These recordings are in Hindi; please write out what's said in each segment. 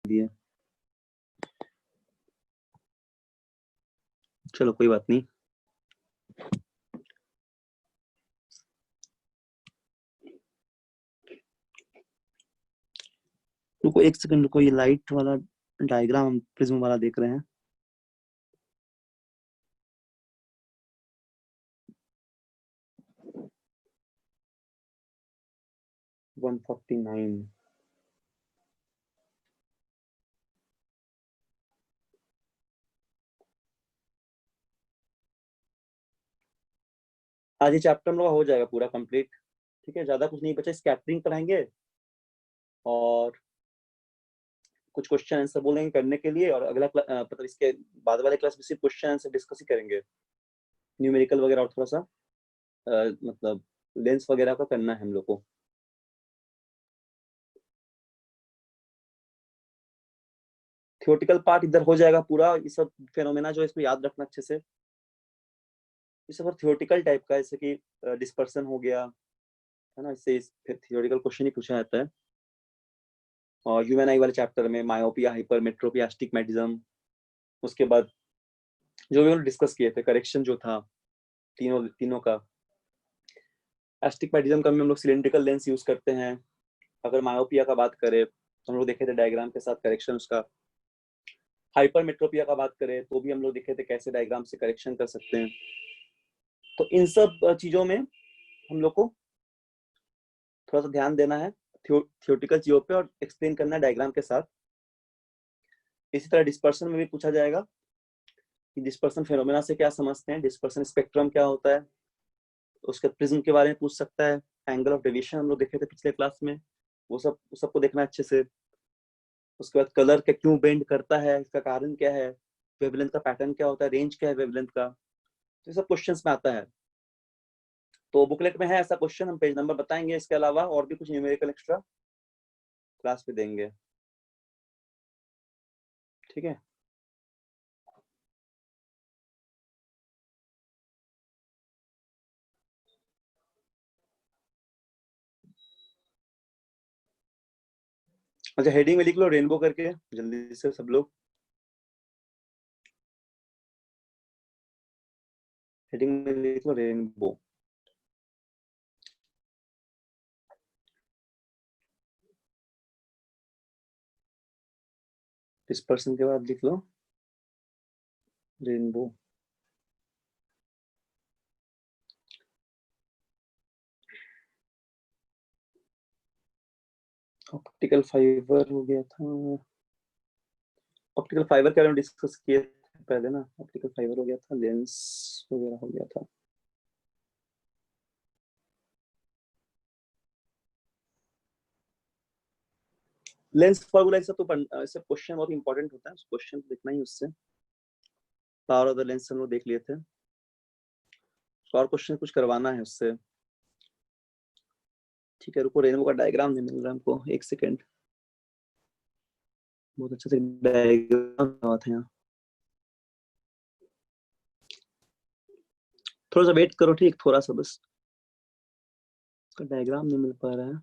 दिए। चलो कोई बात नहीं। रुको एक सेकंड, रुको, ये लाइट वाला डायग्राम हम प्रिज्म वाला देख रहे हैं। वन 49। आज ये चैप्टर हम लोग हो जाएगा पूरा कंप्लीट। ठीक है, ज्यादा कुछ नहीं बचा। स्कैटरिंग कराएंगे और कुछ क्वेश्चन आंसर बोलेंगे करने के लिए, और अगला मतलब इसके बाद वाले क्लास में सिर्फ क्वेश्चन आंसर डिस्कस ही करेंगे। न्यूमेरिकल वगैरह और थोड़ा सा मतलब लेंस वगैरह का करना है हम लोग को। थियोरेटिकल पार्ट इधर हो जाएगा पूरा। ये सब फेनोमेना जो है इसको याद रखना अच्छे से। ये सब थियोरेटिकल टाइप का है, जैसे कि डिस्पर्सन हो गया है ना, इससे थियोरेटिकल क्वेश्चन ही पूछा जाता है। और ह्यूमन आई वाले चैप्टर में मायोपिया, हाइपरमेट्रोपिया, एस्टिग्मेटिज्म, उसके बाद जो भी हम डिस्कस किए थे करेक्शन जो था तीनों तीनों का। एस्टिग्मेटिज्म का हम लोग सिलेंड्रिकल लेंस यूज करते हैं। अगर मायोपिया का बात करें तो हम लोग देखे थे डायग्राम के साथ करेक्शन उसका। हाइपरमेट्रोपिया का बात करें तो भी हम लोग देखे थे कैसे डायग्राम से करेक्शन कर सकते हैं। तो इन सब चीजों में हम लोग को थोड़ा सा ध्यान देना है थियोरेटिकल चीजों पे, और एक्सप्लेन करना है डायग्राम के साथ। इसी तरह डिस्पर्सन में भी पूछा जाएगा कि डिस्पर्सन फेनोमेना से क्या समझते हैं, डिस्पर्सन स्पेक्ट्रम क्या होता है, उसके प्रिज्म के बारे में पूछ सकता है। एंगल ऑफ डेविएशन हम लोग देखे थे पिछले क्लास में, वो सबको देखना है अच्छे से। उसके बाद कलर का क्यों बेंड करता है, इसका कारण क्या है, वेवलेंथ का पैटर्न क्या होता है, रेंज क्या है वेवलेंथ का, तो ये सब क्वेश्चंस में आता है। तो बुकलेट में है ऐसा क्वेश्चन, हम पेज नंबर बताएंगे। इसके अलावा और भी कुछ न्यूमेरिकल एक्स्ट्रा क्लास पे देंगे। ठीक है, अच्छा हेडिंग में लिख लो रेनबो करके जल्दी से सब लोग। हेडिंग में लिख लो रेनबो। डिस्पर्सन के बाद लिख लो रेनबो। ऑप्टिकल फाइबर हो गया था। ऑप्टिकल फाइबर के बारे में डिस्कस किए थे पहले ना। ऑप्टिकल फाइबर हो गया था, लेंस वगैरह हो गया था। लेंस फॉर्मूला सब तो सब क्वेश्चन बहुत इंपॉर्टेंट होता है, उस क्वेश्चन को देखना ही उससे। पावर ऑफ द लेंस हम लोग देख लिए थे, और क्वेश्चन कुछ करवाना है उससे। ठीक है, रुको, रेनबो का डायग्राम नहीं मिल रहा हमको, एक सेकेंड। बहुत अच्छे से डायग्राम था यहाँ, थोड़ा सा वेट करो। ठीक, थोड़ा सा बस, डायग्राम नहीं मिल पा रहा है।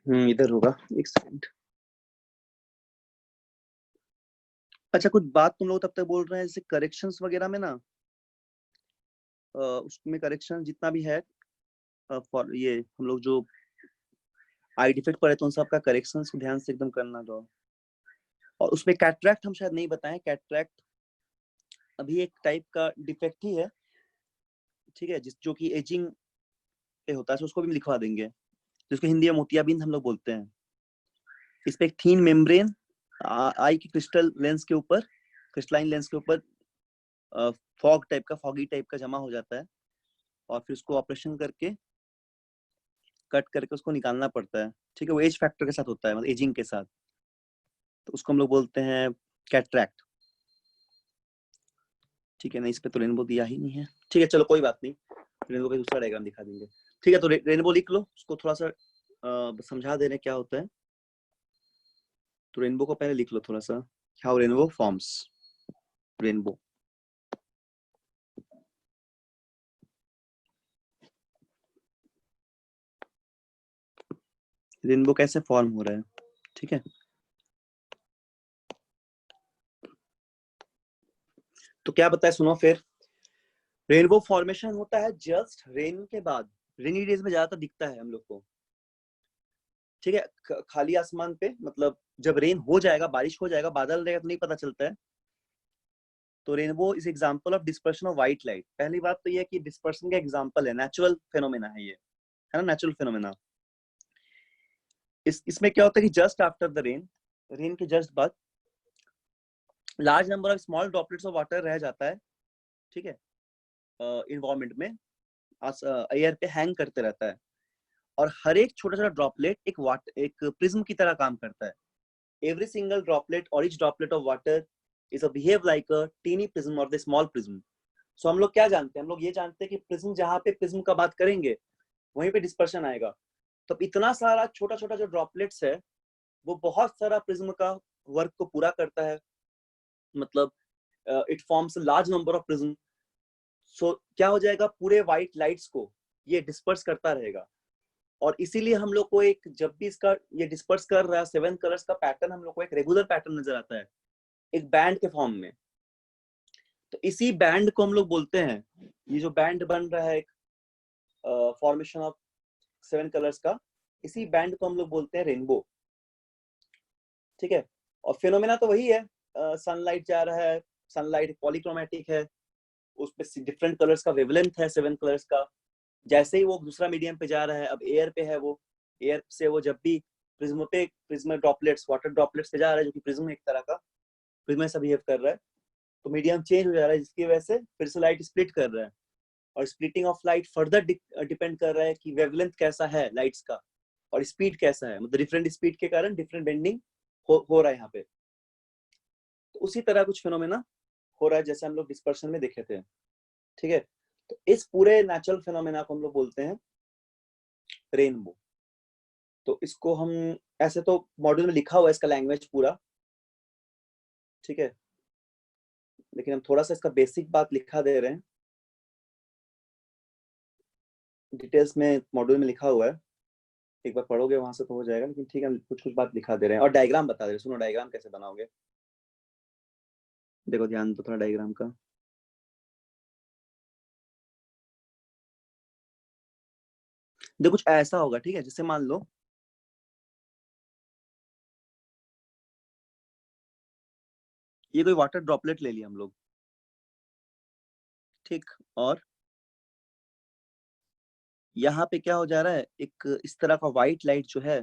इधर होगा, एक सेकंड। अच्छा, कुछ बात तुम लोग तब तक बोल रहे हैं, जैसे करेक्शंस वगैरह में ना, उसमें करेक्शन जितना भी है, फॉर ये हम लोग जो आई डिफेक्ट पढ़े तो उन सब का करेक्शन ध्यान से एकदम करना दो। और उसमें कैटरैक्ट हम शायद नहीं बताएं। कैटरैक्ट अभी एक टाइप का डिफेक्ट ही है, ठीक है, जिस जो कि एजिंग पे होता है, तो उसको भी लिखवा देंगे, जिसको हिंदी में मोतियाबिंद हम लोग बोलते हैं। इस पे एक थीन मेम्ब्रेन आई की क्रिस्टल लेंस के ऊपर, क्रिस्टलाइन लेंस के ऊपर फॉग टाइप का, फॉगी टाइप का जमा हो जाता है, और फिर उसको ऑपरेशन करके कट करके उसको निकालना पड़ता है। ठीक है, वो एज फैक्टर के साथ होता है, मतलब एजिंग के साथ, तो उसको हम लोग बोलते हैं कैटरैक्ट। ठीक है ना, इस पे तो रेनबो दिया ही नहीं है। ठीक है, चलो कोई बात नहीं, रेनबो का दूसरा डायग्राम दिखा देंगे। ठीक है, तो रेनबो लिख लो, उसको थोड़ा सा समझा दे रहे क्या होता है। तो रेनबो को पहले लिख लो थोड़ा सा, how rainbow forms. Rainbow, rainbow कैसे फॉर्म हो रहा है। ठीक है, तो क्या बताए, सुनो फिर। रेनबो फॉर्मेशन होता है जस्ट रेन के बाद, रेनी डेज में ज्यादातर दिखता है हम लोग को। ठीक है, खाली आसमान पे, मतलब जब रेन हो जाएगा, बारिश हो जाएगा, बादल रहेगा तो नहीं पता चलता है। तो rainbow is example of dispersion of white light. पहली बात तो ये है कि डिस्पर्शन का एग्जांपल है, नेचुरल फेनोमेना है ये, है ना, नेचुरल फेनोमेना। इसमें क्या होता है कि just after the rain, rain के जस्ट बाद large number of small droplets of water रह जाता है। ठीक है, इन्वायरमेंट में एयर पे हैंग करते रहता है, और हर एक छोटा छोटा ड्रॉपलेट एक प्रिज्म की तरह काम करता है। एवरी सिंगल ड्रॉपलेट और each droplet of water is a behave like a tiny prism और द स्मॉल प्रिज्म। सो हम लोग क्या जानते हैं, हम लोग ये जानते हैं कि प्रिज्म, जहां पे प्रिज्म का बात करेंगे वहीं पे डिस्पर्शन आएगा। तो इतना सारा छोटा छोटा जो ड्रॉपलेट्स है, वो बहुत सारा प्रिज्म का वर्क को पूरा करता है, मतलब it forms large number of prism. So क्या हो जाएगा, पूरे व्हाइट लाइट्स को ये डिस्पर्स करता रहेगा। और इसीलिए हम लोग को एक, जब भी इसका ये डिस्पर्स कर रहा है 7 कलर्स का पैटर्न, हम लोग को एक रेगुलर पैटर्न नजर आता है, एक बैंड के फॉर्म में। तो इसी बैंड को हम लोग बोलते हैं, ये जो बैंड बन रहा है एक फॉर्मेशन ऑफ 7 कलर्स का, इसी बैंड को हम लोग बोलते हैं रेनबो। ठीक है, और फिनोमेना तो वही है, सनलाइट जा रहा है, सनलाइट पॉलीक्रोमेटिक है, उसपे डिफरेंट कलर्स का वेवलेंथ है 7 कलर्स का। जैसे ही वो दूसरा मीडियम पे जा रहा है, अब एयर पे है, वो एयर से वो जब भी प्रिज्म पे, प्रिज्म ड्रॉपलेट्स, वाटर ड्रॉपलेट्स पे जा रहा है, जो कि प्रिज्म एक तरह का प्रिज्म ऐसा बिहेव कर रहा है, तो मीडियम चेंज हो जा रहा है, जिसकी वजह से फिर से लाइट स्प्लिट कर रहा है। और splitting of light further depend कर रहा है कि वेवलेंथ कैसा है लाइट्स का, और स्पीड कैसा है, मतलब डिफरेंट स्पीड के कारण डिफरेंट बेंडिंग हो रहा है यहाँ पे। तो उसी तरह कुछ फिनोमेना हो रहा है जैसे हम लोग डिस्पर्शन में देखे थे। ठीक है, तो इस पूरे नेचुरल फिनोमेना को हम लोग बोलते हैं रेनबो। तो इसको हम, ऐसे तो मॉड्यूल में लिखा हुआ है इसका लैंग्वेज पूरा, ठीक है, लेकिन हम थोड़ा सा इसका बेसिक बात लिखा दे रहे हैं, डिटेल्स में मॉड्यूल में लिखा हुआ है, एक बार पढ़ोगे वहां से तो हो जाएगा, लेकिन ठीक है, कुछ कुछ बात लिखा दे रहे हैं और डायग्राम बता दे रहे हैं। सुनो डायग्राम कैसे बनाओगे, देखो ध्यान दो थोड़ा डायग्राम का। देखो कुछ ऐसा होगा, ठीक है, जैसे मान लो ये कोई वाटर ड्रॉपलेट ले लिया हम लोग, ठीक, और यहाँ पे क्या हो जा रहा है, एक इस तरह का व्हाइट लाइट जो है,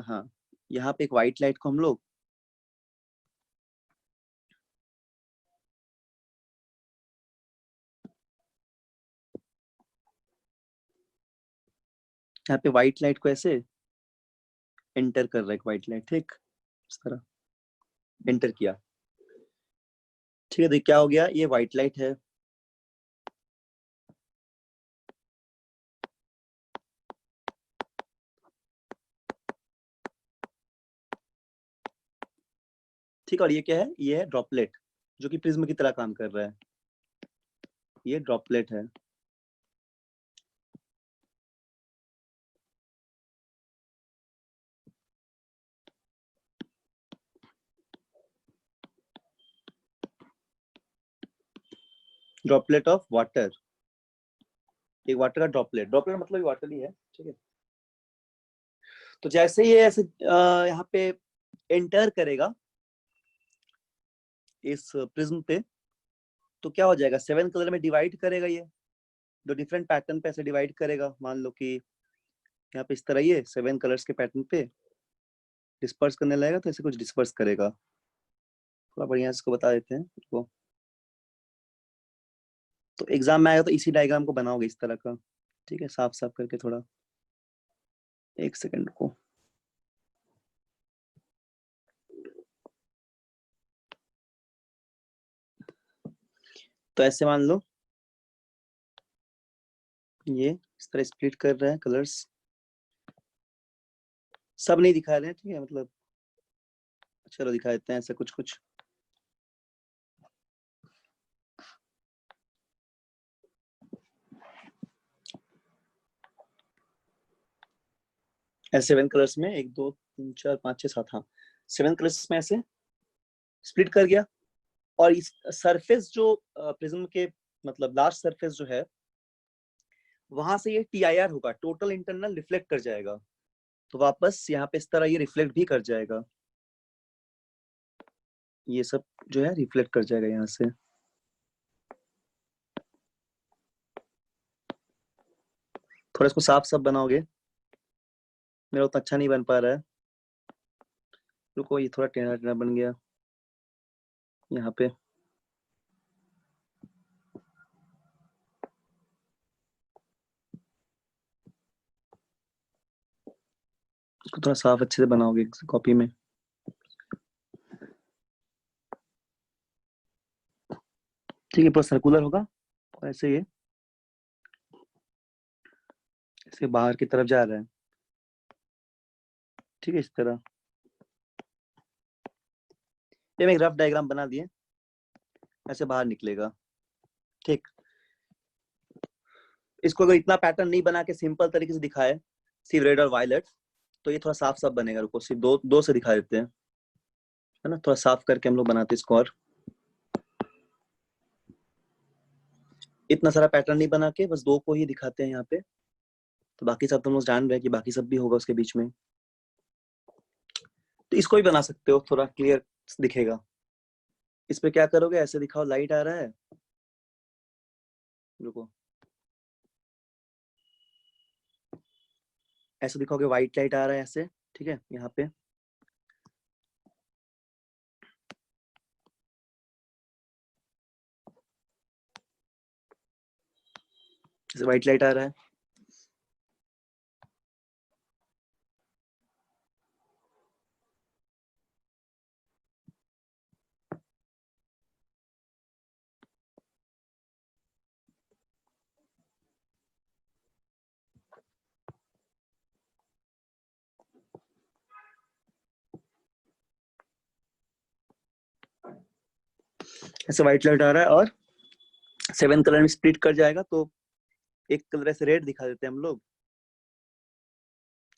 हाँ, यहाँ पे एक व्हाइट लाइट को हम लोग यहाँ पे व्हाइट लाइट को ऐसे एंटर कर रहा है, एक व्हाइट लाइट, ठीक, इस तरह एंटर किया। ठीक है, देख क्या हो गया, ये व्हाइट लाइट है, ठीक, और ये क्या है, ये है ड्रॉपलेट, जो कि प्रिज्म की तरह काम कर रहा है, ये ड्रॉपलेट है। ड्रॉपलेट ऑफ वाटर, एक वाटर का ड्रॉपलेट, ड्रॉपलेट मतलब वाटर ही है, ठीक है। तो जैसे ये ऐसे यहाँ पे एंटर करेगा इस प्रिज्म पे, तो क्या हो जाएगा, 7 कलर में डिवाइड करेगा, ये दो डिफरेंट पैटर्न पे ऐसे डिवाइड करेगा। मान लो कि यहाँ पे इस तरह ये 7 कलर्स के पैटर्न पे डिस्पर्स करने लगेगा तो ऐसे कुछ डिस्पर्स करेगा। थोड़ा बढ़िया इसको बता देते हैं इसको। तो एग्जाम में आएगा तो इसी डायग्राम को बनाओगे इस तरह का, ठीक है, साफ साफ करके थोड़ा, एक सेकंड को। तो ऐसे मान लो ये इस तरह स्प्लिट कर रहा है कलर्स, सब नहीं दिखा रहे हैं, ठीक है, मतलब चलो दिखा देते हैं ऐसे कुछ कुछ। ऐसे 7 कलर्स में 1 2 3 4 5 6 7, हाँ 7 कलर्स में ऐसे स्प्लिट कर गया। और इस सरफेस जो प्रिज्म के मतलब लास्ट सरफेस जो है वहां से ये TIR होगा, टोटल इंटरनल रिफ्लेक्ट कर जाएगा, तो वापस यहाँ पे इस तरह ये रिफ्लेक्ट भी कर जाएगा, ये सब जो है रिफ्लेक्ट कर जाएगा यहाँ से। थोड़ा इसको साफ साफ बनाओगे, मेरा उतना अच्छा नहीं बन पा रहा है, रुको, ये थोड़ा टेढ़ा टेढ़ा बन गया यहाँ पे। इसको थोड़ा साफ अच्छे से बनाओगे कॉपी में। ठीक है, पूरा सर्कुलर होगा और ऐसे ये ऐसे बाहर की तरफ जा रहा है, ठीक है, इस तरह। ये मैं एक रफ डायग्राम बना दिए, ऐसे बाहर निकलेगा, ठीक। इसको अगर इतना पैटर्न नहीं बना के सिंपल तरीके से दिखाए, सिर्फ रेड और वायलेट, तो ये थोड़ा साफ साफ बनेगा। रुको सिर्फ दो दो से दिखा देते हैं, है ना, थोड़ा साफ करके हम लोग बनाते हैं इसको। और इतना सारा पैटर्न नहीं बना के बस दो को ही दिखाते हैं यहाँ पे, तो बाकी सब तो हम लोग जान रहे हैं कि बाकी सब भी होगा उसके बीच में। तो इसको भी बना सकते हो, थोड़ा क्लियर दिखेगा। इस पे क्या करोगे, ऐसे दिखाओ लाइट आ रहा है, रुको, ऐसे दिखाओगे व्हाइट लाइट आ रहा है ऐसे, ठीक है, यहाँ पे जैसे व्हाइट लाइट आ रहा है। ऐसे व्हाइट लाइट आ रहा है और 7 कलर में स्प्लिट कर जाएगा, तो एक कलर ऐसे रेड दिखा देते हैं हम लोग,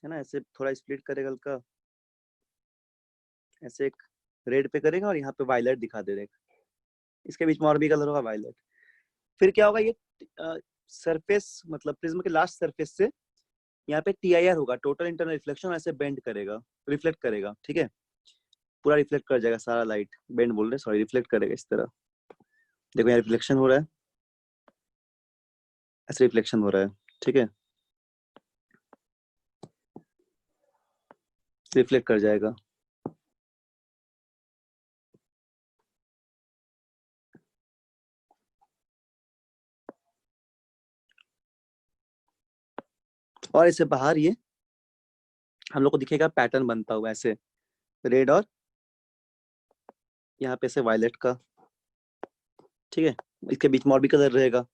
है ना, ऐसे थोड़ा स्प्लिट करेगा हल्का, ऐसे एक रेड पे करेगा और यहाँ पे वायलेट दिखा दे देगा, इसके बीच में और भी कलर होगा वायलेट। फिर क्या होगा, ये सरफेस मतलब प्रिज्म के लास्ट सरफेस से यहाँ पे TIR होगा, टोटल इंटरनल रिफ्लेक्शन, ऐसे बेंड करेगा, रिफ्लेक्ट करेगा, ठीक है, पूरा रिफ्लेक्ट कर जाएगा सारा लाइट, बेंड बोल रहे सॉरी, रिफ्लेक्ट करेगा इस तरह। देखो यहाँ रिफ्लेक्शन हो रहा है, ऐसे रिफ्लेक्शन हो रहा है, ठीक है, रिफ्लेक्ट कर जाएगा। और इससे बाहर ये हम लोग को दिखेगा पैटर्न बनता हुआ ऐसे, रेड और यहाँ पे से वायलेट का, ठीक है, इसके बीच में और भी कलर रहेगा,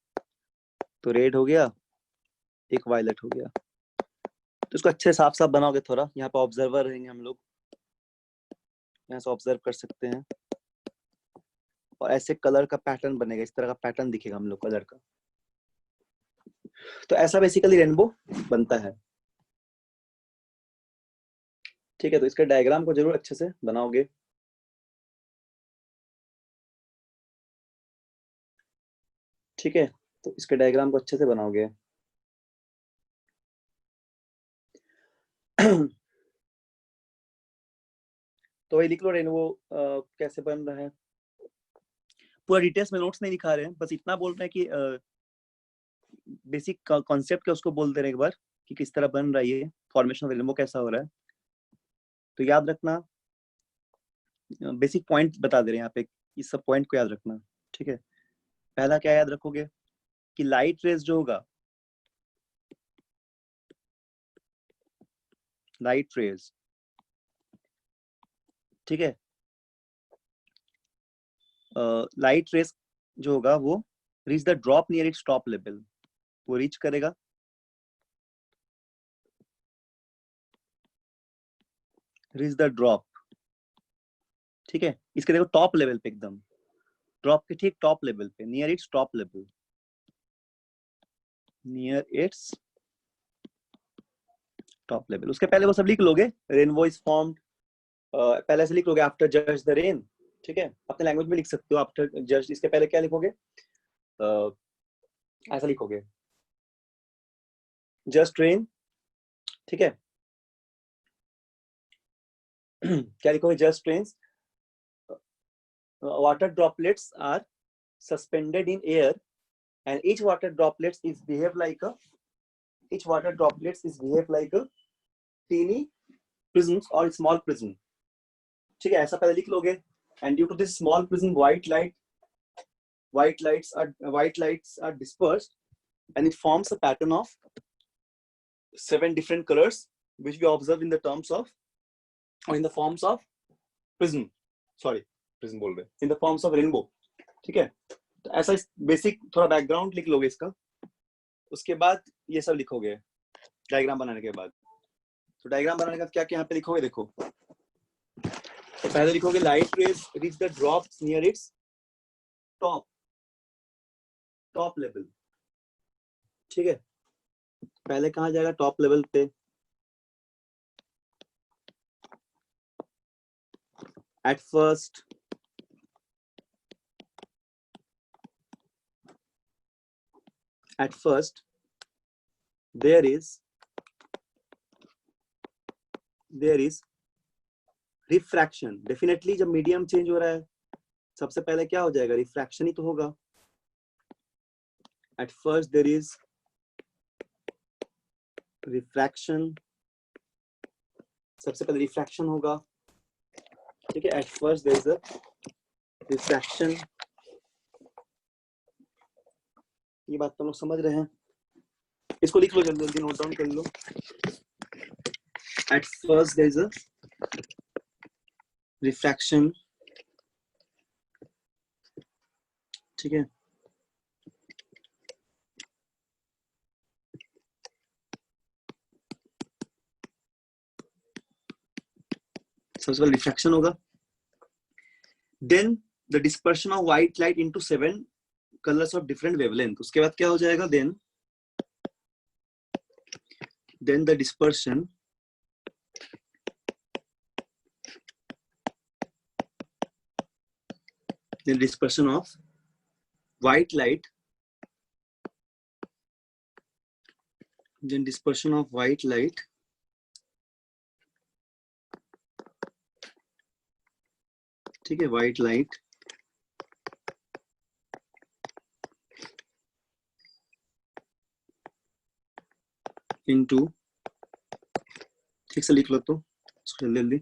तो रेड हो गया, एक वायलेट हो गया। तो इसको अच्छे साफ साफ बनाओगे थोड़ा, यहाँ पे ऑब्जर्वर रहेंगे हम लोग, यहाँ से ऑब्जर्व कर सकते हैं, और ऐसे कलर का पैटर्न बनेगा, इस तरह का पैटर्न दिखेगा हम लोग कलर का। तो ऐसा बेसिकली रेनबो बनता है, ठीक है। तो इसके डायग्राम को जरूर अच्छे से बनाओगे, ठीक है, तो इसके डायग्राम को अच्छे से बनाओगे। तो वही लिख लो रेनबो कैसे बन रहा है, पूरा डिटेल्स में नोट्स नहीं दिखा रहे हैं, बस इतना बोल रहे हैं कि बेसिक कॉन्सेप्ट क्या उसको बोल दे रहे हैं एक बार, कि किस तरह बन रहा है ये फॉर्मेशन ऑफ रेनबो, कैसा हो रहा है। तो याद रखना, बेसिक पॉइंट बता दे रहे हैं यहाँ पे, इस सब पॉइंट को याद रखना, ठीक है। पहला क्या याद रखोगे कि लाइट रेज जो होगा, लाइट रेज, ठीक है, लाइट रेज जो होगा वो reach the drop near its top level, वो रीच करेगा रीच द ड्रॉप, ठीक है। इसके देखो टॉप लेवल पे, एकदम ड्रॉप के ठीक टॉप लेवल पे, near its top level, near its top level. उसके पहले वो सब लिख लोगे, रेनबो इज फॉर्म्ड, पहले से लिख लोगे आफ्टर जस्ट द रेन, ठीक है। अपने लैंग्वेज में लिख सकते हो आफ्टर जस्ट, इसके पहले क्या लिखोगे, ऐसा लिखोगे जस्ट रेन, ठीक है। क्या लिखोगे, just rain, water droplets are suspended in air and each water droplets is behave like a teeny prisms or small prism, ठीक है। ऐसा पहले लिख लोगे। and due to this small prism white lights are dispersed and it forms a pattern of 7 different colors which we observe in the terms of or in the forms of prism, prism बोल रहे, in the forms of rainbow, ठीक है। तो ऐसा बेसिक थोड़ा बैकग्राउंड लिख लोगे इसका, उसके बाद ये सब लिखोगे डायग्राम बनाने के बाद। तो डायग्राम बनाने का क्या क्या यहाँ पे लिखोगे, देखो तो पहले लिखोगे light rays reach the drops near its top level, ठीक है। पहले कहाँ जाएगा, टॉप लेवल पे। At first there is refraction. Definitely जब मीडियम चेंज हो रहा है सबसे पहले क्या हो जाएगा, रिफ्रैक्शन ही तो होगा। At first there is refraction, सबसे पहले रिफ्रैक्शन होगा, ठीक है। At first there is a refraction, ये बात तुम लोग समझ रहे हैं। इसको लिख लो जल्दी जल्दी, नोट डाउन कर लो। At first there is a refraction, ठीक है। सबसे पहले रिफ्रैक्शन होगा, then the dispersion of white light into 7 colours of different wavelength. उसके बाद क्या हो जाएगा, then the dispersion of white light, ठीक है, व्हाइट लाइट इनटू, ठीक से लिख लो तो जल्दी जल्दी,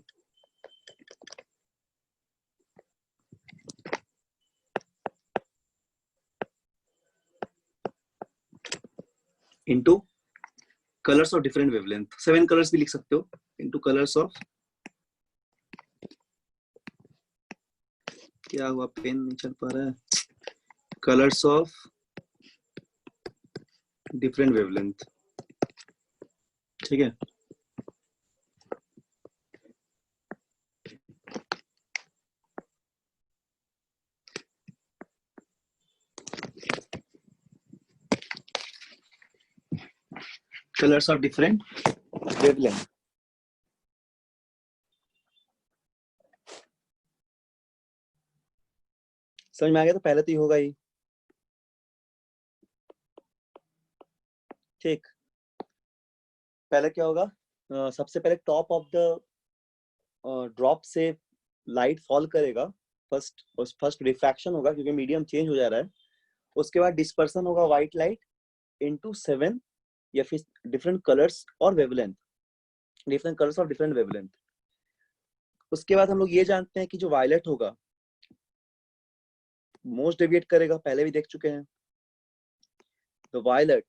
into colours of different wavelength. 7 colours भी लिख सकते हो, इनटू कलर्स ऑफ, क्या हुआ पेन नहीं चल पा रहा है, कलर्स ऑफ डिफरेंट वेवलेंथ, ठीक है। कलर्स ऑफ डिफरेंट वेवलेंथ, समझ में आ गया। तो पहले तो ये होगा ही, ठीक। पहले क्या होगा, सबसे पहले टॉप ऑफ द ड्रॉप से लाइट फॉल करेगा, फर्स्ट रिफ्रैक्शन होगा क्योंकि मीडियम चेंज हो जा रहा है। उसके बाद डिस्पर्सन होगा व्हाइट लाइट इनटू 7 या फिर डिफरेंट कलर्स और wavelength, different colours of different wavelength. उसके बाद हम लोग ये जानते हैं कि जो वायलेट होगा मोस्ट डेविएट करेगा, पहले भी देख चुके हैं। The violet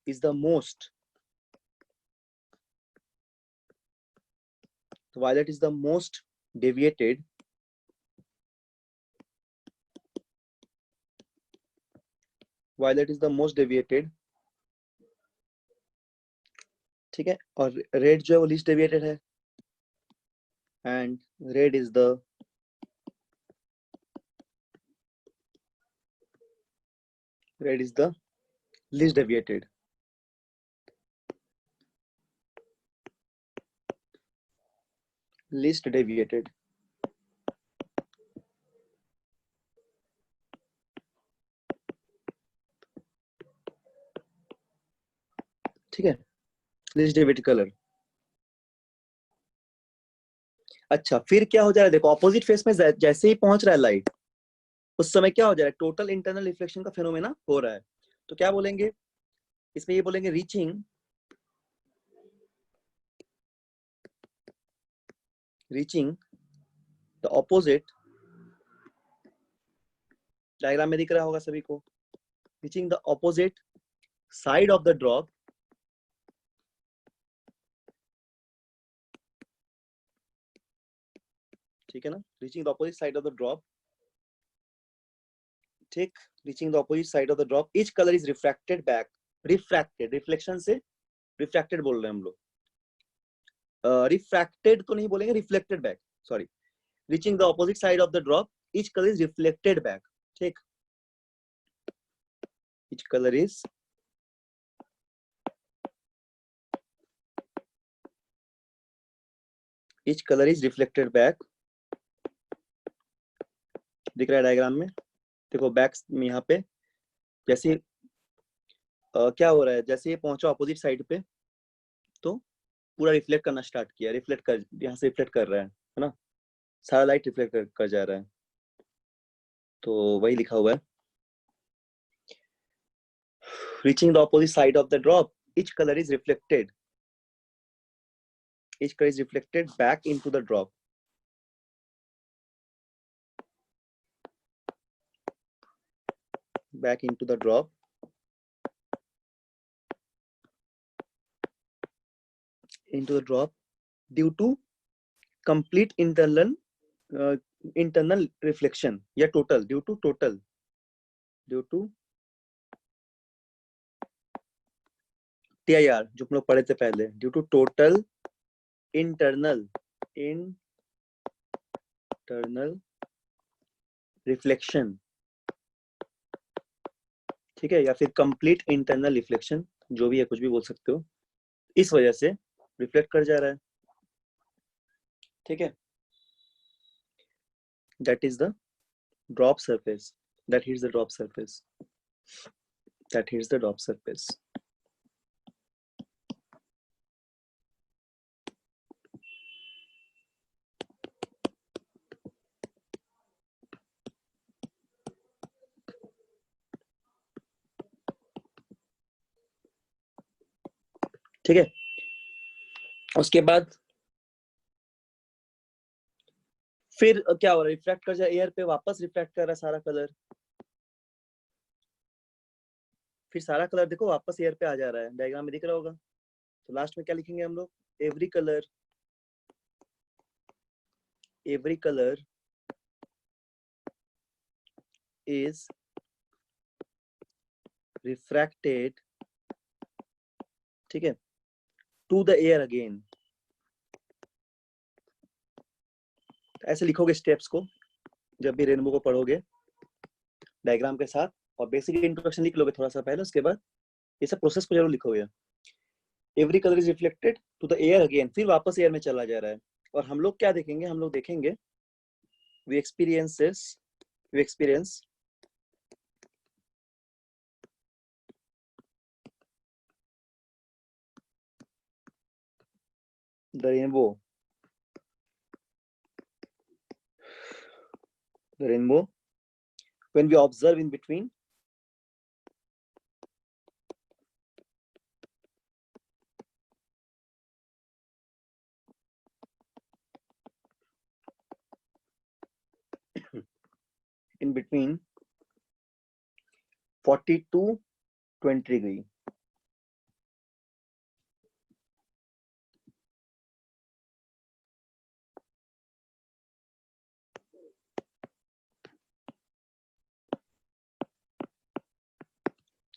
is the most violet is the most deviated violet is the most deviated, ठीक है, और रेड जो है वो लीस्ट डेविएटेड है, and red is the least deviated. Least deviated. ठीक है, least deviated कलर। अच्छा, फिर क्या हो जा रहा है, देखो ऑपोजिट फेस में जैसे ही पहुंच रहा है लाइट, उस समय क्या हो जा रहा है, टोटल इंटरनल रिफ्लेक्शन का फेनोमेना हो रहा है। तो क्या बोलेंगे इसमें, ये बोलेंगे रीचिंग द ऑपोजिट, डायग्राम में दिख रहा होगा सभी को, reaching the opposite side of the drop, ठीक है ना, reaching the opposite side of the drop, ठीक, reaching the opposite side of the drop, each colour is refracted back, refracted, reflection से रिफ्रैक्टेड बोल रहे हैं हम लोग, रिफ्रैक्टेड तो नहीं बोलेंगे, reflected back, sorry, reaching the opposite side of the drop, each colour is reflected back, ठीक, each colour is reflected back, दिख रहा है डायग्राम में, देखो बैक में यहाँ पे जैसे क्या हो रहा है, जैसे ये पहुंचा अपोजिट साइड पे तो पूरा रिफ्लेक्ट करना स्टार्ट किया, रिफ्लेक्ट कर, यहाँ से रिफ्लेक्ट कर रहा है ना, सारा लाइट रिफ्लेक्ट कर जा रहा है, तो वही लिखा हुआ है, reaching the opposite side of the drop, each colour is reflected back into the drop, back into the drop, due to complete internal reflection या total, due to TIR जो हम लोग पढ़े थे पहले, due to total internal reflection, ठीक है, या फिर complete internal reflection, जो भी है, कुछ भी बोल सकते हो, इस वजह से रिफ्लेक्ट कर जा रहा है, ठीक है, that is the drop surface, that hits the drop surface, ठीक है। उसके बाद फिर क्या हो रहा है, रिफ्लेक्ट कर जाए एयर पे, वापस रिफ्लेक्ट कर रहा है सारा कलर, फिर सारा कलर देखो वापस एयर पे आ जा रहा है, डायग्राम में दिख रहा होगा। तो लास्ट में क्या लिखेंगे हम लोग, एवरी कलर इज रिफ्रैक्टेड, ठीक है, टू द एयर अगेन, ऐसे लिखोगे स्टेप्स को जब भी रेनबो को पढ़ोगे डायग्राम के साथ, और बेसिक इंट्रोडक्शन लिख लोगे थोड़ा सा पहले, उसके बाद ये सब प्रोसेस को जरूर लिखोगे। Every colour is reflected to the air again, फिर वापस एयर में चला जा रहा है, और हम लोग क्या देखेंगे, हम लोग देखेंगे we experience the rainbow when we observe in between in between 40 to 20 degree.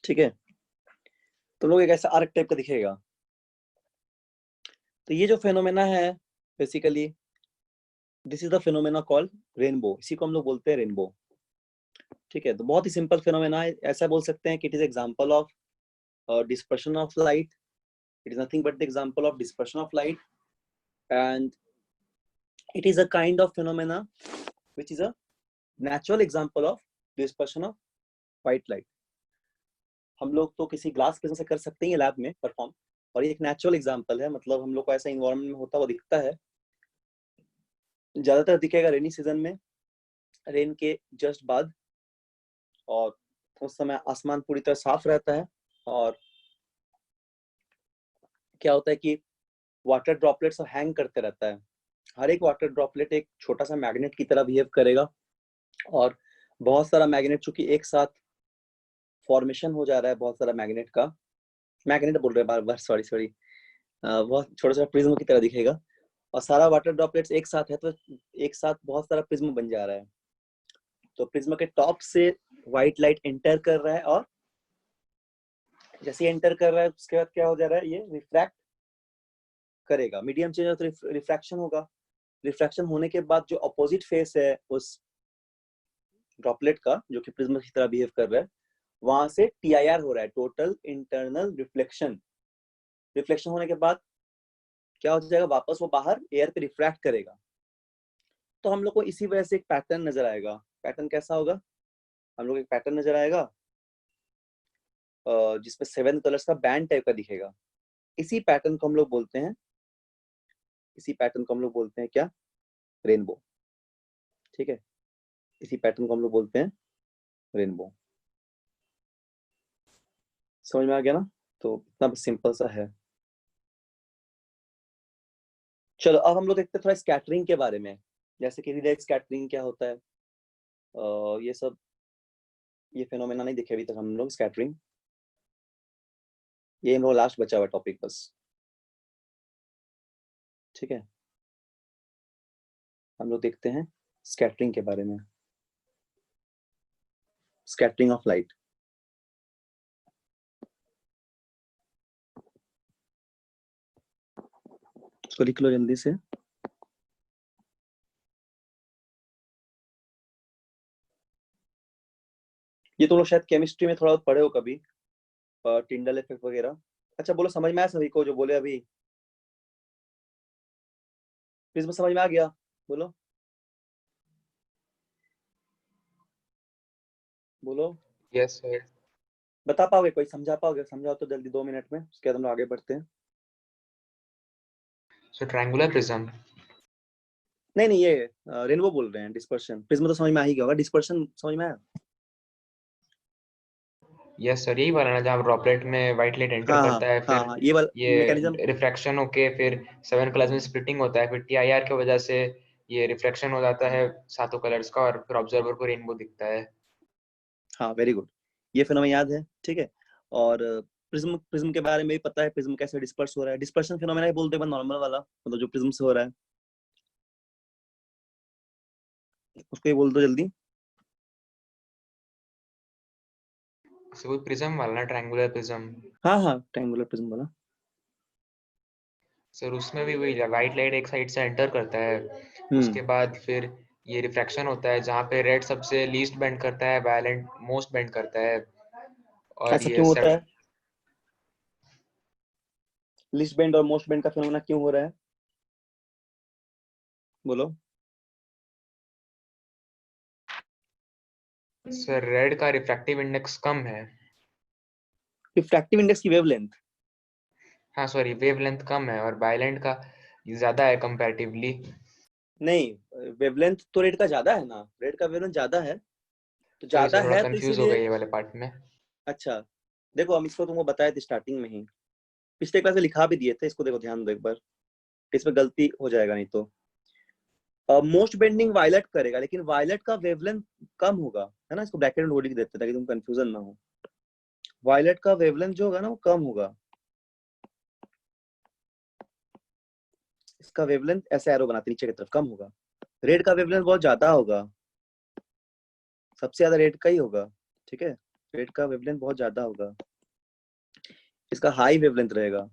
ठीक है, तो लोग एक ऐसा आर्क टाइप का दिखेगा। तो ये जो फेनोमेना है basically this is the phenomena called rainbow, इसी को हम लोग बोलते हैं रेनबो। ठीक है, तो बहुत ही सिंपल फेनोमेना है, ऐसा बोल सकते हैं कि it is example of dispersion of light. It is nothing but the example of dispersion of light, and it is a kind of phenomena which is a natural example of dispersion of white light. हम लोग तो किसी ग्लास प्रिज्म से कर सकते हैं लैब में परफॉर्म, और ये एक नेचुरल एग्जांपल है, मतलब हम लोग को ऐसा इन्वायरमेंट में होता हुआ दिखता है। ज्यादातर दिखेगा रेनी सीजन में, रेन के जस्ट बाद, और उस समय आसमान पूरी तरह साफ रहता है, और क्या होता है कि वाटर ड्रॉपलेट्स हैंग करते रहता है। हर एक वाटर ड्रॉपलेट एक छोटा सा मैग्नेट की तरह बिहेव करेगा, और बहुत सारा मैग्नेट चूंकि एक साथ फॉर्मेशन हो जा रहा है, बहुत सारा मैग्नेट का, मैग्नेट बोल रहे हैं बार बार, सॉरी, बहुत छोटा सा प्रिज्म की तरह दिखेगा, और सारा वाटर ड्रॉपलेट्स एक साथ है, तो एक साथ बहुत सारा प्रिज्म बन जा रहा है। तो प्रिज्म के टॉप से व्हाइट लाइट एंटर कर रहा है, और जैसे एंटर कर रहा है उसके बाद क्या हो जा रहा है, ये रिफ्रैक्ट करेगा, मीडियम चेंज हो तो रिफ्रैक्शन होगा। रिफ्रैक्शन होने के बाद जो अपोजिट फेस है उस ड्रॉपलेट का, जो कि प्रिज्म की तरह बिहेव कर रहा है, वहां से TIR हो रहा है, टोटल इंटरनल रिफ्लेक्शन। रिफ्लेक्शन होने के बाद क्या हो जाएगा, वापस वो बाहर एयर पे रिफ्रैक्ट करेगा। तो हम लोग को इसी वजह से एक पैटर्न नजर आएगा। पैटर्न कैसा होगा, हम लोग एक पैटर्न नजर आएगा जिसमें 7 कलर्स का बैंड टाइप का दिखेगा। इसी पैटर्न को हम लोग बोलते हैं, इसी पैटर्न को हम लोग बोलते हैं क्या, रेनबो। ठीक है, इसी पैटर्न को हम लोग बोलते हैं रेनबो। समझ में आ गया ना, तो इतना सिंपल सा है। चलो अब हम लोग देखते हैं थोड़ा स्कैटरिंग के बारे में, जैसे कि रिले स्कैटरिंग क्या होता है, ये सब, ये फेनोमेना नहीं देखे अभी तक हम लोग स्कैटरिंग, ये हम लोग लास्ट बचा हुआ टॉपिक बस। ठीक है, हम लोग देखते हैं स्कैटरिंग के बारे में, स्कैटरिंग ऑफ लाइट। इसको लिख लो जल्दी से। ये तो लोग शायद केमिस्ट्री में थोड़ा पढ़े हो कभी, टिंडल इफेक्ट वगैरह। अच्छा बोलो, समझ में आया सभी को जो बोले अभी, प्रिज्म समझ में आ गया, बोलो बोलो। Yes sir. बता पाओगे, कोई समझा पाओगे, समझाओ तो जल्दी 2 मिनट में, उसके बाद हम लोग आगे बढ़ते हैं। सो ट्रायंगुलर प्रिज्म, नहीं, ये रेनबो बोल रहे हैं, डिस्पर्शन। प्रिज्म तो समझ में आ ही गया होगा, डिस्पर्शन समझ में आया। यस सर, यही वाला ना जहाँ ड्रॉपलेट में व्हाइट लाइट एंटर हाँ करता है, फिर हाँ, ये वाला ये मैकेनिज्म। रिफ्रैक्शन होके फिर 7 कलर्स में स्प्लिटिंग होता है, फिर TIR की वजह से ये रिफ्रैक्शन हो जाता है सातों कलर्स का, और फिर ऑब्जर्वर को रेनबो दिखता है। हाँ वेरी गुड, ये फिनोमेना याद है। ठीक है, और प्रिज्म, प्रिज्म के बारे में भी पता है, प्रिज्म कैसे डिस्पर्स हो रहा है। डिस्पर्शन फिनोमेना ही बोलते हैं नॉर्मल वाला, मतलब जो प्रिज्म से हो रहा है, उसको ही बोल दो जल्दी। सो वो प्रिज्म वाला ना, ट्रायंगुलर प्रिज्म। हाँ, ट्रायंगुलर प्रिज्म वाला। सर उसमें भी वही व्हाइट लाइट एक साइड से एंटर करता है, उसके बाद फिर ये रिफ्रैक्शन होता है जहाँ पे रेड सबसे लीस्ट बेंड करता है, वायलेंट मोस्ट बेंड करता है, और ऐसा ये क्यों होता सब। है, लिस्ट बेंड और मोस्ट बेंड का फिनोमेना क्यों हो रहा है, बोलो। सर रेड का रिफ्रैक्टिव इंडेक्स कम है। रिफ्रैक्टिव इंडेक्स की वेवलेंथ। हाँ सॉरी, वेवलेंथ कम है, और वायलेंट का ज्यादा है कंपैरेटिवली। नहीं, वेवलेंथ तो रेड का ज्यादा है ना, रेड का वेवलेंथ ज्यादा है, तो सॉरी ज्यादा सर, थोड़ा है तो कंफ्यूज हो इसीलिए। गया ये वाले पार्ट में। अच्छा, देखो हम इसको तुमको बताए थे स्टार्टिंग में ही, पिछले क्लास में लिखा भी दिए थे, इसको देखो ध्यान दो एक बार, इसमें गलती हो जाएगा नहीं तो। मोस्ट बेंडिंग वायलेट करेगा, लेकिन वायलेट का वेवलेंथ कम होगा, है ना, इसको ब्रैकेट में लिख देते ताकि तुम कंफ्यूजन ना हो। वायलेट का वेवलेंथ जो होगा ना वो कम होगा, इसका वेवलेंथ ऐसे एरो बनाते नीचे की तरफ कम होगा। रेड का वेवलेंथ बहुत ज्यादा होगा, सबसे ज्यादा रेड का ही होगा, ठीक है, रेड का वेवलेंथ बहुत ज्यादा होगा, इसका हाई वेवलेंथ रहेगा।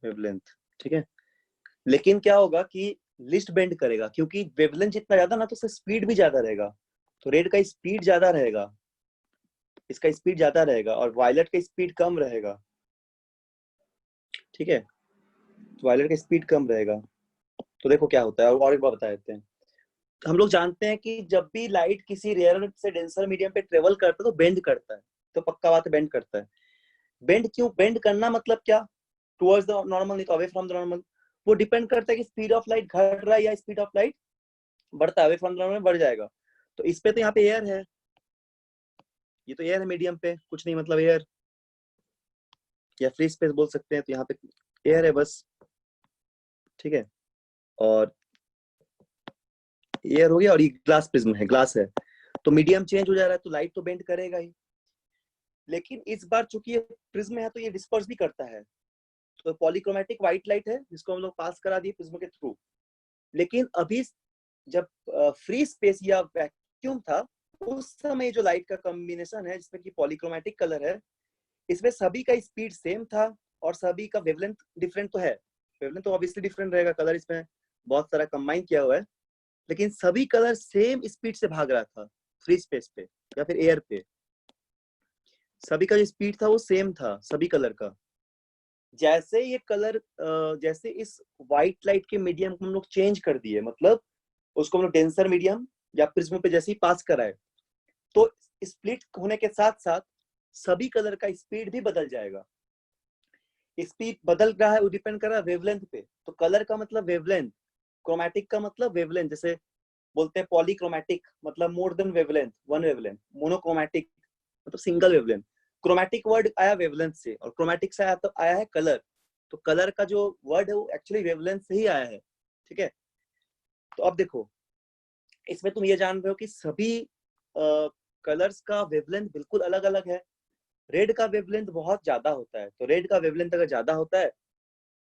वेवलेंथ, ठीक है, लेकिन क्या होगा कि लिस्ट बेंड करेगा, क्योंकि वेवलेंथ जितना ज्यादा ना तो उसका स्पीड भी ज्यादा रहेगा, तो रेड का स्पीड ज्यादा रहेगा, इसका स्पीड ज्यादा रहेगा, और वायलेट का स्पीड कम रहेगा, ठीक है, वायलेट का स्पीड कम रहेगा। तो देखो क्या होता है, और एक बार बता देते हैं। हम लोग जानते हैं कि जब भी लाइट किसी रेयर से डेंसर मीडियम पे ट्रेवल करता है तो बेंड करता है, तो पक्का बात है बेंड करता है। बेंड क्यों, बेंड करना मतलब क्या, टुवर्ड्स द नॉर्मल, नहीं तो अवे फ्रॉम द नॉर्मल। वो डिपेंड करता है कि स्पीड ऑफ लाइट घट रहा है या स्पीड ऑफ लाइट बढ़ता है, अवे फ्रॉम द नॉर्मल बढ़ जाएगा। तो इस पे तो यहाँ पे एयर है, ये तो एयर है मीडियम पे, कुछ नहीं मतलब एयर या फ्री स्पेस बोल सकते हैं, तो यहाँ पे एयर है बस, ठीक है, और एयर हो गया, और ये ग्लास प्रिज्म है, ग्लास है, तो मीडियम चेंज हो जा रहा है तो लाइट तो बेंड करेगा ही। लेकिन इस बार चूंकि ये प्रिज्म है तो ये डिस्पर्स भी करता है, तो पॉलीक्रोमेटिक व्हाइट लाइट है जिसको हम लोग पास करा दिए प्रिज्म के थ्रू। लेकिन अभी जब फ्री स्पेस या वैक्यूम था, उस समय जो लाइट का कॉम्बिनेशन है जिसमें कि पॉलीक्रोमेटिक कलर है, इसमें सभी का स्पीड सेम था और सभी का वेवलेंथ डिफरेंट तो है, वेवलेंथ तो ऑब्वियसली डिफरेंट रहेगा, कलर इसमें बहुत सारा कंबाइन किया हुआ है, लेकिन सभी कलर सेम स्पीड से भाग रहा था फ्री स्पेस पे या फिर एयर पे, सभी का जो स्पीड था वो सेम था सभी कलर का। जैसे ये कलर जैसे इस व्हाइट लाइट के मीडियम को हम लोग चेंज कर दिए, मतलब उसको हम लोग डेंसर मीडियम या प्रिज्म पे जैसे ही पास कराए, तो स्प्लिट होने के साथ साथ सभी कलर का स्पीड भी बदल जाएगा। स्पीड बदल रहा है वो डिपेंड कर रहा है वेवलेंथ पे, तो कलर का मतलब वेवलेंथ, क्रोमैटिक का मतलब वेवलेंथ, जैसे बोलते हैं पॉलीक्रोमैटिक मतलब more than wavelength, one wavelength, monochromatic मतलब सिंगल वेवलेंथ। क्रोमैटिक वर्ड आया वेवलेंथ से, और क्रोमैटिक से आया तो आया है कलर, तो कलर का जो वर्ड है वो एक्चुअली वेवलेंथ से ही आया है, ठीक है। तो अब देखो इसमें तुम ये जान रहे हो कि सभी कलर्स का वेवलेंथ बिल्कुल अलग अलग है। रेड का वेवलेंथ बहुत ज्यादा होता है, तो रेड का वेवलेंथ अगर ज्यादा होता है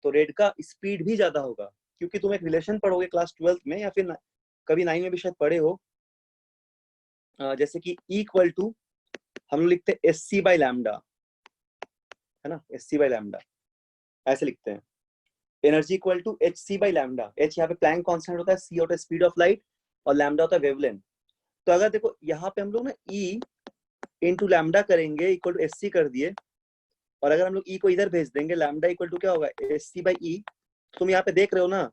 तो रेड का स्पीड भी ज्यादा होगा, क्योंकि तुम एक रिलेशन पढ़ोगे क्लास 12th में या फिर कभी 9 में भी शायद पढ़े हो, जैसे कि इक्वल टू हम लोग लिखते हैं एस सी बाई लैम्डा, है ना, एस सी बाई लैम्डा ऐसे लिखते हैं। Energy equal to H C by lambda, H यहाँ पे प्लैंक कांस्टेंट होता है, सी होता है स्पीड ऑफ लाइट, और लैम्डा होता है वेवलेंथ। तो अगर देखो यहाँ पे हम लोग ना ई इंटू लैम्डा करेंगे इक्वल टू एस सी कर दिए, और अगर हम लोग ई को इधर भेज देंगे लैम्डा इक्वल टू क्या होगा एस सी बाई ई, तुम यहाँ पे देख रहे हो ना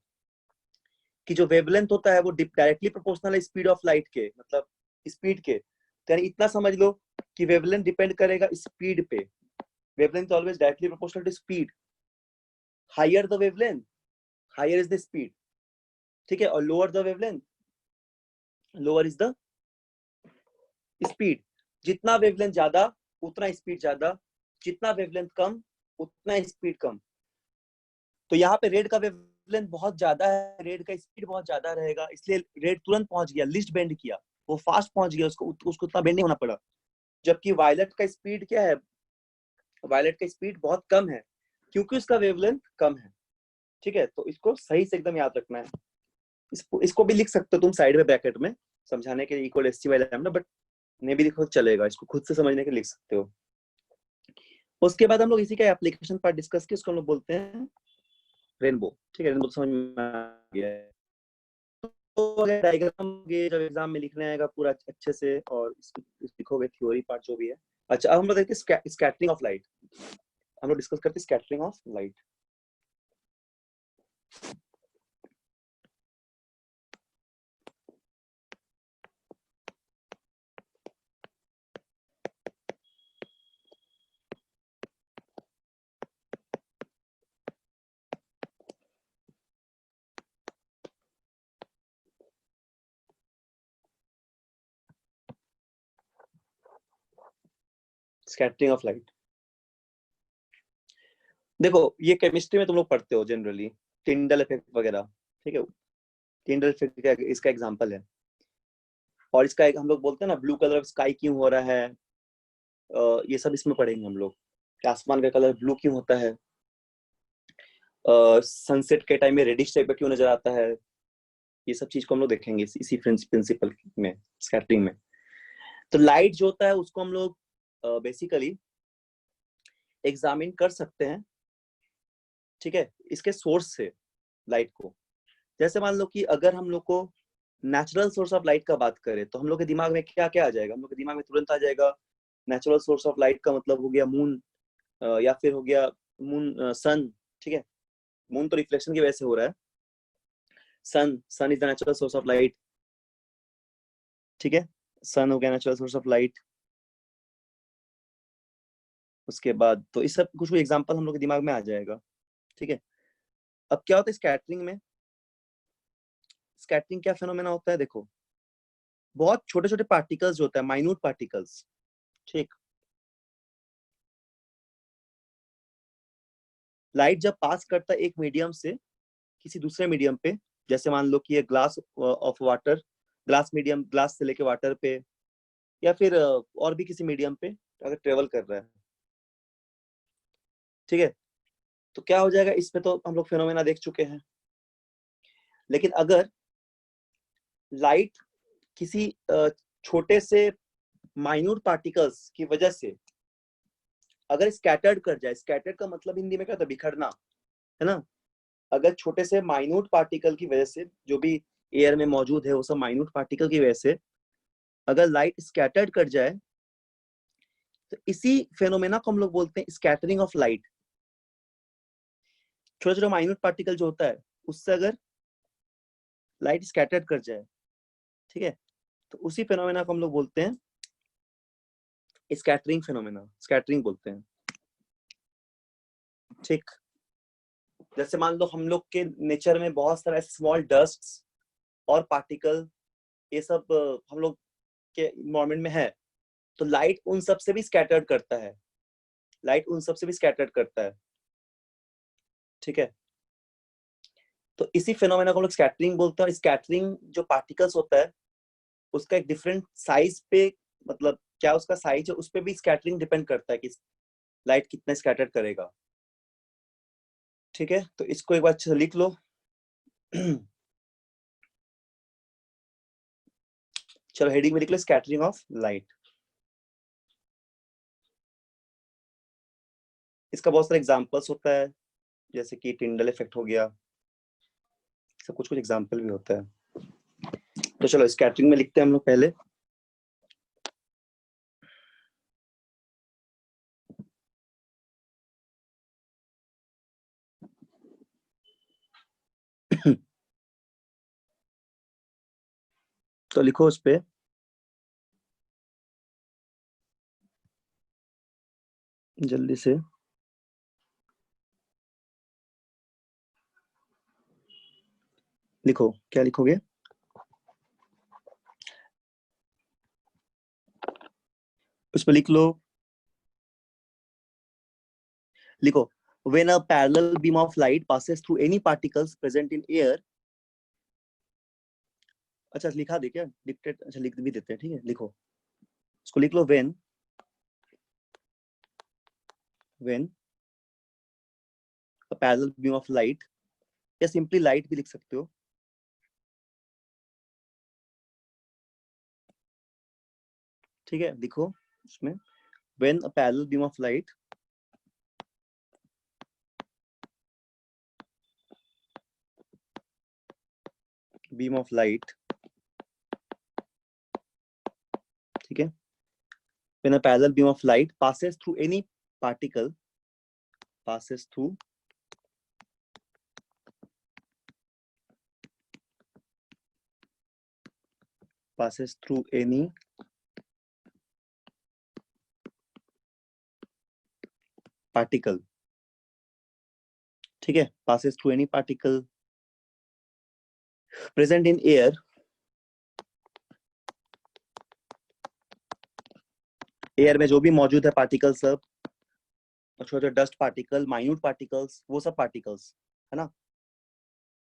कि जो वेवलेंथ होता है वो डायरेक्टली प्रोपोर्शनल है स्पीड ऑफ लाइट के, मतलब स्पीड के, तो यानी इतना समझ लो कि वेवलेंथ डिपेंड करेगा स्पीड पे, wavelength always directly proportional to speed, higher the wavelength higher is the speed, ठीक है, और lower the wavelength lower is the speed. जितना वेवलेंथ ज्यादा उतना स्पीड ज्यादा, जितना वेवलेंथ कम उतना स्पीड कम। तो यहाँ पे रेड का वेवलेंथ बहुत ज्यादा है, रेड का स्पीड बहुत ज्यादा रहेगा, इसलिए रेड तुरंत पहुंच गया, लिस्ट बेंड किया, वो फास्ट पहुंच गया, उसको उतना बेंड नहीं होना पड़ा। जबकि वायलेट का स्पीड क्या है, वायलेट का स्पीड बहुत कम है क्योंकि उसका वेवलेंथ कम है, ठीक है। तो इसको सही से एकदम याद रखना है। इसको भी लिख सकते हो तुम साइड में ब्रैकेट में समझाने के लिए equal S C Y lambda, but नहीं भी लिखो चलेगा, इसको खुद से समझने के लिख सकते हो। उसके बाद हम लोग इसी का एप्लीकेशन पार्ट डिस्कस किया, उसको हम लोग बोलते हैं रेनबो, ठीक है, रेनबो समझ में आ गया है। तो अगर डायग्राम जब एग्जाम में लिखने आएगा पूरा अच्छे से, और लिखोगे थ्योरी पार्ट जो भी है। अच्छा अब हम लोग देखते हैं स्कैटरिंग ऑफ लाइट, हम लोग डिस्कस करते हैं scattering of light. Scattering of light, देखो ये केमिस्ट्री में तुम लोग पढ़ते हो जनरली, टिंडल इफेक्ट वगैरह, ठीक है। टिंडल इफेक्ट का इसका एग्जांपल है। और इसका एक हम लोग बोलते हैं ना ब्लू कलर ऑफ स्काई क्यों हो रहा है, ये सब इसमें पढ़ेंगे हम लोग कि आसमान का कलर ब्लू क्यों होता है, सनसेट के टाइम में रेडिश टाइप का क्यों नजर आता है। ये सब चीज को हम लोग देखेंगे इसी प्रिंसिपल में, स्कैटरिंग में। तो लाइट जो होता है उसको हम लोग बेसिकली एग्जामिन कर सकते हैं, ठीक है, इसके सोर्स से लाइट को। जैसे मान लो कि अगर हम लोग को नेचुरल सोर्स ऑफ लाइट का बात करें तो हम लोग के दिमाग में क्या क्या आ जाएगा, हम लोग के दिमाग में तुरंत आ जाएगा नेचुरल सोर्स ऑफ लाइट का मतलब हो गया मून, या फिर हो गया मून, सन, ठीक है। मून तो रिफ्लेक्शन की वजह से हो रहा है, sun is the natural source of light, ठीक है। सन हो गया नेचुरल सोर्स ऑफ लाइट। उसके बाद तो इस सब कुछ भी एग्जांपल हम लोग के दिमाग में आ जाएगा, ठीक है। अब क्या होता है स्कैटरिंग में, स्कैटरिंग क्या फेनोमेना होता है, देखो बहुत छोटे छोटे पार्टिकल्स जो होता है, माइन्यूट पार्टिकल्स, ठीक। लाइट जब पास करता है एक मीडियम से किसी दूसरे मीडियम पे, जैसे मान लो कि ये glass of water, glass medium, glass से लेके वाटर पे, या फिर और भी किसी मीडियम पे अगर ट्रेवल कर रहा है, ठीक है। तो क्या हो जाएगा, इसमें तो हम लोग फेनोमेना देख चुके हैं। लेकिन अगर लाइट किसी छोटे से माइन्यूट पार्टिकल्स की वजह से अगर स्कैटर्ड कर जाए, स्कैटर्ड का मतलब हिंदी में क्या होता है, बिखरना, है ना। अगर छोटे से माइन्यूट पार्टिकल की वजह से, जो भी एयर में मौजूद है वो सब माइन्यूट पार्टिकल की वजह से अगर लाइट स्कैटर्ड कर जाए, तो इसी फेनोमेना को हम लोग बोलते हैं स्कैटरिंग ऑफ लाइट। छोटा छोटा माइन्यूट पार्टिकल जो होता है उससे अगर लाइट स्कैटर्ड कर जाए, ठीक है, तो उसी फेनोमेना को हम लोग बोलते हैं स्कैटरिंग फेनोमेना, स्कैटरिंग बोलते हैं, ठीक। जैसे मान लो हम लोग के नेचर में बहुत सारे स्मॉल डस्ट और पार्टिकल, ये सब हम लोग के इन्वायरमेंट में है, तो लाइट उन सब से भी स्कैटर्ड करता है, लाइट उन सब से भी स्कैटर्ड करता है, ठीक है। तो इसी फेनोमेना को हम लोग स्कैटरिंग बोलते हैं। और स्कैटरिंग जो पार्टिकल्स होता है उसका एक डिफरेंट साइज पे, मतलब क्या उसका साइज है उस पे भी स्कैटरिंग डिपेंड करता है कि लाइट कितना स्कैटर करेगा, ठीक है। तो इसको एक बार अच्छे से लिख लो। चलो हेडिंग में लिख लो स्कैटरिंग ऑफ लाइट। इसका बहुत सारे एग्जांपल्स होता है, जैसे कि टिंडल इफेक्ट हो गया, सब कुछ कुछ एग्जांपल भी होता है। तो चलो स्कैटरिंग में लिखते हैं हम लोग पहले। तो लिखो उस पे, जल्दी से लिखो, क्या लिखोगे, उस पे लिख लो, लिखो when a parallel beam of light passes through any particles present in air। अच्छा लिखा दे क्या, डिक्टेट, अच्छा लिख भी देते हैं, ठीक है। लिखो इसको, लिख लो when a parallel beam of light, या सिंपली लाइट भी लिख सकते हो, ठीक है। लिखो उसमें when a parallel beam of light ठीक है, when a parallel beam of light passes through any particle, passes through any particle, ठीक है, passes through any particle present in air, air में जो भी मौजूद है पार्टिकल सब, और छोटे डस्ट पार्टिकल, माइन्यूट पार्टिकल्स, वो सब पार्टिकल्स है ना,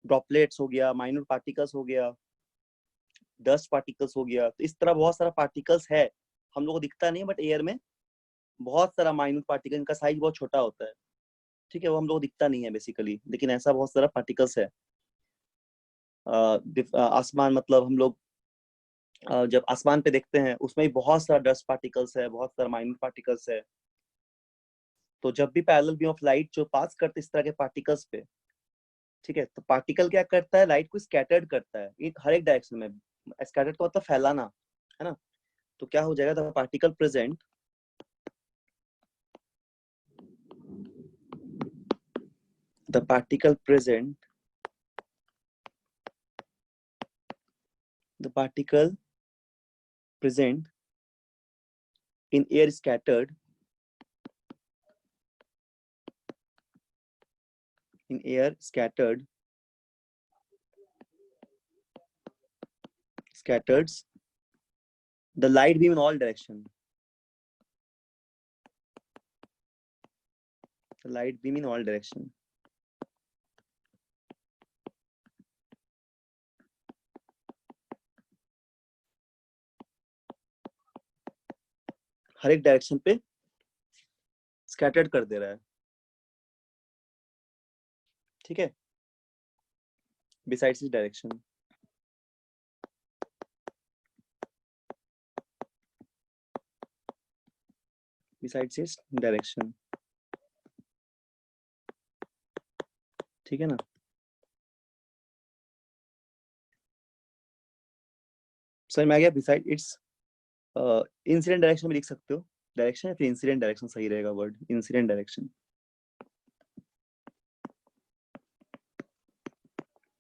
ड्रॉपलेट्स हो गया, माइन्यूट पार्टिकल्स हो गया, डस्ट पार्टिकल्स हो गया। तो इस तरह बहुत सारा पार्टिकल्स है, हम लोग को दिखता नहीं, बट एयर में बहुत सारा माइन्यूट पार्टिकल, इनका साइज बहुत छोटा होता है, ठीक है, वो हम लोग को दिखता नहीं है बेसिकली, लेकिन ऐसा बहुत सारा पार्टिकल्स है। आसमान मतलब हम लोग जब आसमान पे देखते हैं उसमें भी बहुत सारा डस्ट पार्टिकल्स है, बहुत सारा माइन्यूट पार्टिकल्स है। तो जब भी पैरेलल बीम ऑफ लाइट जो पास करते इस तरह के पार्टिकल्स पे, ठीक है, तो पार्टिकल क्या करता है, लाइट को स्कैटर्ड करता है एक हर एक डायरेक्शन में। स्कैटर्ड का मतलब फैलाना, है ना। तो क्या हो जाएगा, the particle present the particle present the particle present in air scattered in air scatters the light beam in all direction, the light beam in all direction। हर एक डायरेक्शन पे स्कैटर्ड कर दे रहा है, ठीक है, बिसाइड्स इस डायरेक्शन। बिसाइड्स इस डायरेक्शन, ठीक है ना। समझ में आ गया, बिसाइड इट्स इंसिडेंट डायरेक्शन में लिख सकते हो, डायरेक्शन या फिर इंसिडेंट डायरेक्शन सही रहेगा वर्ड, इंसिडेंट डायरेक्शन।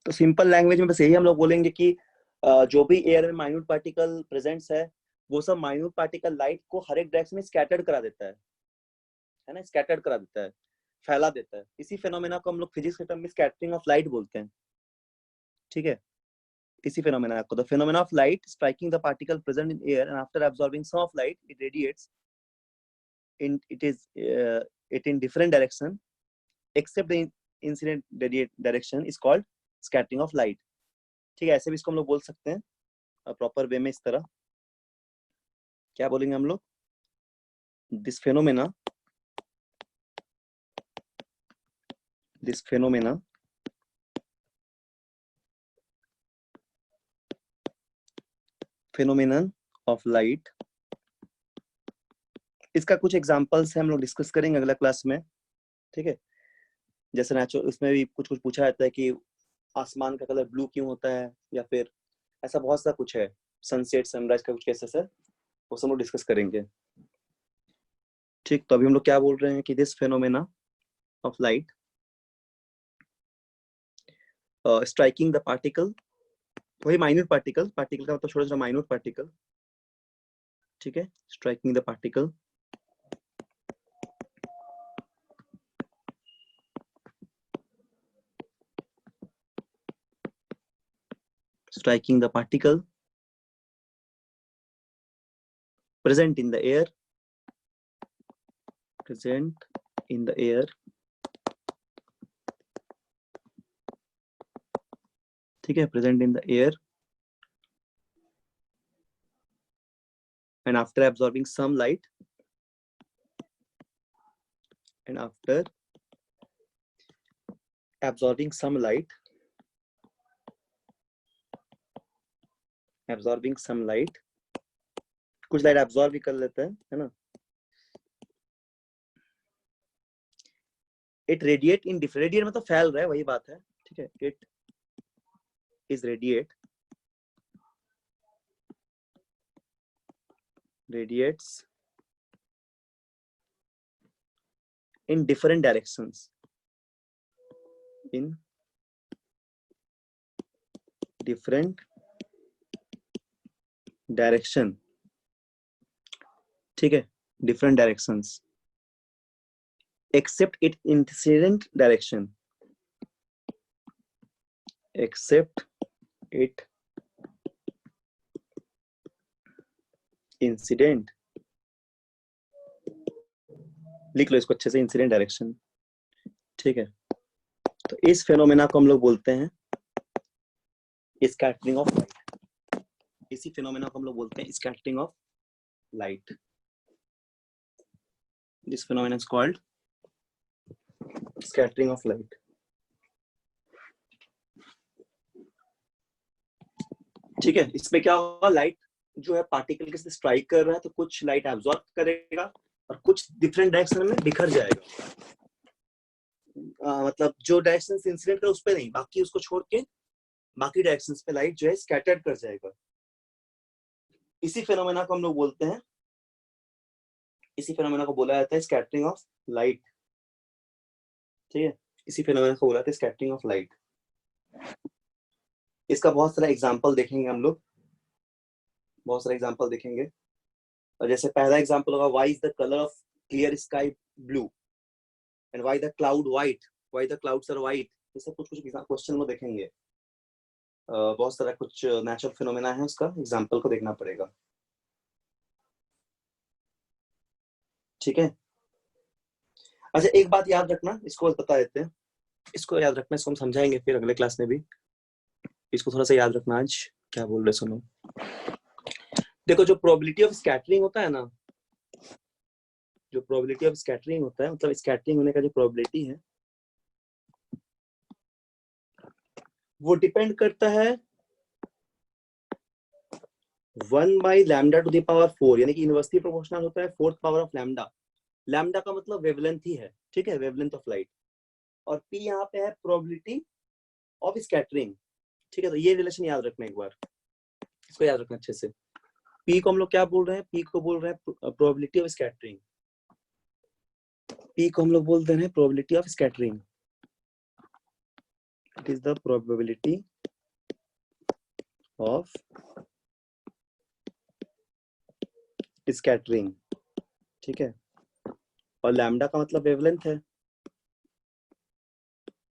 तो सिंपल लैंग्वेज में बस यही हम लोग बोलेंगे कि जो भी एयर में माइन्यूट पार्टिकल प्रेजेंट्स है, वो सब माइन्यूट पार्टिकल लाइट को हर एक डायरेक्शन में स्कैटर्ड करा देता है ना, स्कैटर्ड करा देता है, फैला देता है। इसी फेनोमेना को हम लोग फिजिक्स के टर्म में स्कैटरिंग ऑफ लाइट बोलते हैं, ठीक है। इसी फेनोमेना को the phenomena of light striking the particle present in air and after absorbing some of light it radiates in it in different direction except the incident direction is called scattering of light, ठीक है। ऐसे भी इसको हम लोग बोल सकते हैं प्रॉपर वे में, इस तरह क्या बोलेंगे हम लोग, this phenomena phenomenon of light। इसका कुछ एग्जांपल्स है, हम लोग डिस्कस करेंगे अगला क्लास में, ठीक है। जैसे नेचुरल उसमें भी कुछ कुछ पूछा जाता है कि आसमान का कलर ब्लू क्यों होता है, या फिर ऐसा बहुत सा कुछ है, सनसेट सनराइज का कुछ केसेस है, वो सब लोग डिस्कस करेंगे, ठीक। तो अभी हम लोग क्या बोल रहे हैं कि this phenomena of light striking the particle, वही माइन्यूट पार्टिकल, पार्टिकल का मतलब छोटा छोटा माइन्यूट पार्टिकल, ठीक है, striking the particle striking the particle present in the air, ठीक है, present in the air and after absorbing some light कुछ लाइट एब्जॉर्ब भी कर लेता है ना। It radiate in different, radiate मतलब फैल रहा है, वही बात है, ठीक है। It is radiates in different directions, ठीक है, different directions except its incident direction, लिख लो इसको अच्छे से, इंसिडेंट डायरेक्शन। ठीक है, तो इस फेनोमेना को हम लोग बोलते हैं स्कैटरिंग ऑफ लाइट। इसी फेनोमेना को हम लोग बोलते हैं scattering of light. This phenomena is called scattering of light. ठीक है, इसमें क्या होगा, लाइट जो है पार्टिकल के साथ स्ट्राइक कर रहा है, तो कुछ लाइट एब्जॉर्ब करेगा और कुछ डिफरेंट डायरेक्शन में बिखर जाएगा। मतलब जो डायरेक्शन से इंसिडेंट कर उस पे नहीं, बाकी उसको छोड़ के बाकी डायरेक्शंस पे लाइट जो है स्कैटर्ड कर जाएगा। इसी फेनोमेना को हम लोग बोलते हैं, इसी फेनोमेना को बोला जाता है स्कैटरिंग ऑफ लाइट। ठीक है, इसी फेनोमेना को बोला जाता है स्कैटरिंग ऑफ लाइट। इसका बहुत सारा एग्जांपल देखेंगे हम लोग, बहुत सारे एग्जांपल देखेंगे। और जैसे पहला एग्जांपल होगा, why is the colour of clear sky blue and why the cloud white, why the clouds are white. ये सब कुछ क्वेश्चन में देखेंगे। बहुत सारा कुछ नेचुरल फिनोमेना है, उसका एग्जांपल को देखना पड़ेगा। ठीक है, अच्छा एक बात याद रखना, इसको बता देते हैं, इसको याद रखना, इसको हम समझाएंगे फिर अगले क्लास में भी। इसको थोड़ा सा याद रखना आज। क्या बोल रहे सुनो, देखो जो प्रोबेबिलिटी ऑफ स्कैटरिंग होता है ना, जो प्रोबेबिलिटी ऑफ स्कैटरिंग होता है, मतलब स्कैटरिंग होने का जो प्रोबेबिलिटी है, वो डिपेंड करता है 1/λ⁴, यानी कि इनवर्सली प्रोपोर्शनल होता है 4th power of lambda. Lambda का मतलब वेवलेंथ ही है, ठीक है, वेवलेंथ ऑफ लाइट। और पी यहाँ पे है प्रोबेबिलिटी ऑफ स्कैटरिंग। ठीक है, तो ये रिलेशन याद रखना एक बार, इसको याद रखना अच्छे से। पी को हम लोग क्या बोल रहे हैं, पी को बोल रहे हैं प्रोबेबिलिटी ऑफ स्कैटरिंग। पी को हम लोग बोलते हैं probability of scattering. It is the probability of scattering. ठीक है, और लैम्डा का मतलब वेवलेंथ है।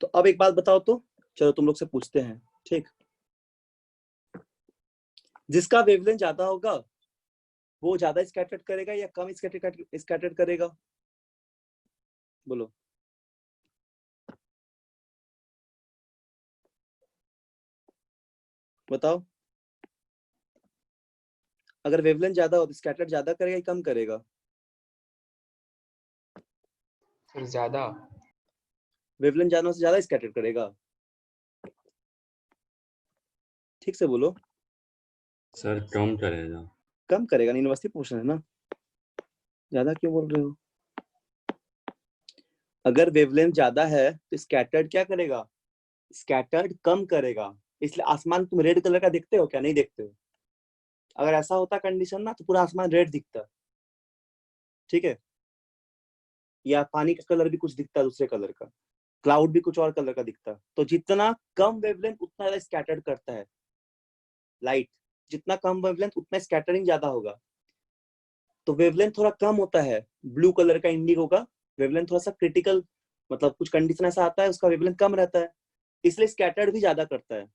तो अब एक बात बताओ तो, चलो तुम लोग से पूछते हैं, ठीक, जिसका वेवलेंथ ज्यादा होगा वो ज्यादा स्कैटर्ड करेगा या कम स्कैटर्ड करेगा, बोलो। बताओ, अगर वेवलेंथ ज्यादा हो तो स्कैटर्ड ज्यादा करेगा या कम करेगा? फिर ज्यादा। वेवलेंथ ज्यादा से ज्यादा स्कैटर्ड करेगा। ठीक से बोलो। सर कम करेगा। कम करेगा, यूनिवर्सिटी पोर्शन है ना, ज्यादा क्यों बोल रहे हो? अगर वेवलेंथ ज्यादा है तो स्कैटर्ड क्या करेगा, स्कैटर्ड कम करेगा। इसलिए आसमान तुम रेड कलर का देखते हो क्या, नहीं देखते हो? अगर ऐसा होता कंडीशन ना, तो पूरा आसमान रेड दिखता। ठीक है, या पानी का कलर भी कुछ दिखता दूसरे कलर का, क्लाउड भी कुछ और कलर का दिखता। तो जितना कम वेवलेंथ उतना ज्यादा स्कैटर्ड करता है लाइट, जितना कम वेवलेंथ उतना स्कैटरिंग ज्यादा होगा। तो वेवलेंथ थोड़ा कम होता है ब्लू कलर का, इंडिगो का वेवलेंथ थोड़ा सा क्रिटिकल, मतलब कुछ कंडीशन ऐसा आता है उसका वेवलेंथ कम रहता है, इसलिए स्कैटर्ड भी ज्यादा करता है।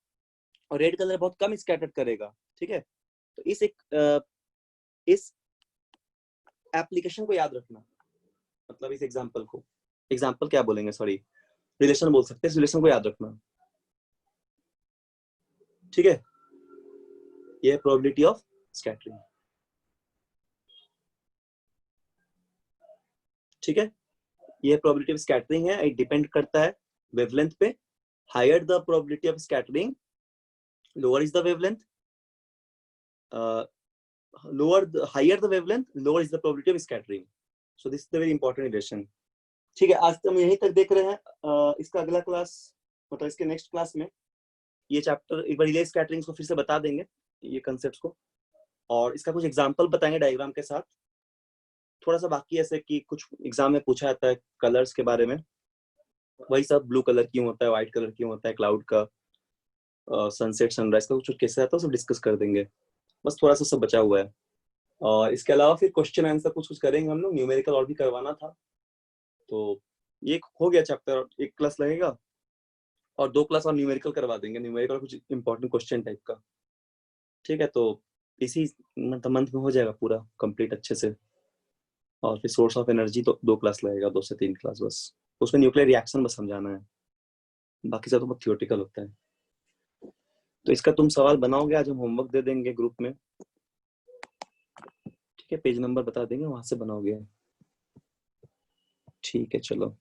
और रेड कलर बहुत कम स्कैटर्ड करेगा। ठीक है, तो इस एप्लीकेशन को याद रखना, मतलब इस एग्जांपल को, एग्जांपल क्या बोलेंगे, सॉरी रिलेशन बोल सकते हैं, इस रिलेशन को याद रखना। ठीक है, ये है प्रोबेबिलिटी ऑफ स्कैटरिंग। ठीक है, ये प्रोबेबिलिटी ऑफ स्कैटरिंग है, इट डिपेंड करता है वेवलेंथ पे। Higher the probability of scattering, lower is the wavelength, higher the wavelength, lower is the probability of scattering. So this is the very important relation. ठीक है, आज तो हम यहीं तक देख रहे हैं। इसका अगला क्लास, मतलब इसके नेक्स्ट क्लास में ये चैप्टर एक बार रिले स्कैटरिंग को फिर से बता देंगे, ये कंसेप्ट्स को, और इसका कुछ एग्जांपल बताएंगे डायग्राम के साथ। थोड़ा सा बाकी ऐसे कि कुछ एग्जाम में पूछा जाता है कलर्स के बारे में, वही सब, ब्लू कलर क्यों होता है, व्हाइट कलर क्यों होता है, क्लाउड का, सनसेट सनराइज का कुछ कैसे आता है, सब डिस्कस कर देंगे। बस थोड़ा सा सब बचा हुआ है। और इसके अलावा फिर क्वेश्चन आंसर कुछ करेंगे हम लोग, न्यूमेरिकल और भी करवाना था। तो ये हो गया चैप्टर, एक क्लास लगेगा और 2 क्लास और न्यूमेरिकल करवा देंगे, न्यूमेरिकल कुछ इंपॉर्टेंट क्वेश्चन टाइप का। ठीक है, तो इसी मतलब मंथ में हो जाएगा पूरा कंप्लीट अच्छे से। और फिर सोर्स ऑफ एनर्जी तो 2 क्लास लगेगा, 2 से 3 क्लास बस। उसमें न्यूक्लियर रिएक्शन बस समझाना है, बाकी सब तो बहुत थियोरेटिकल होता है। तो इसका तुम सवाल बनाओगे, आज हम होमवर्क दे देंगे ग्रुप में, ठीक है? पेज नंबर बता देंगे, वहां से बनाओगे। ठीक है, चलो।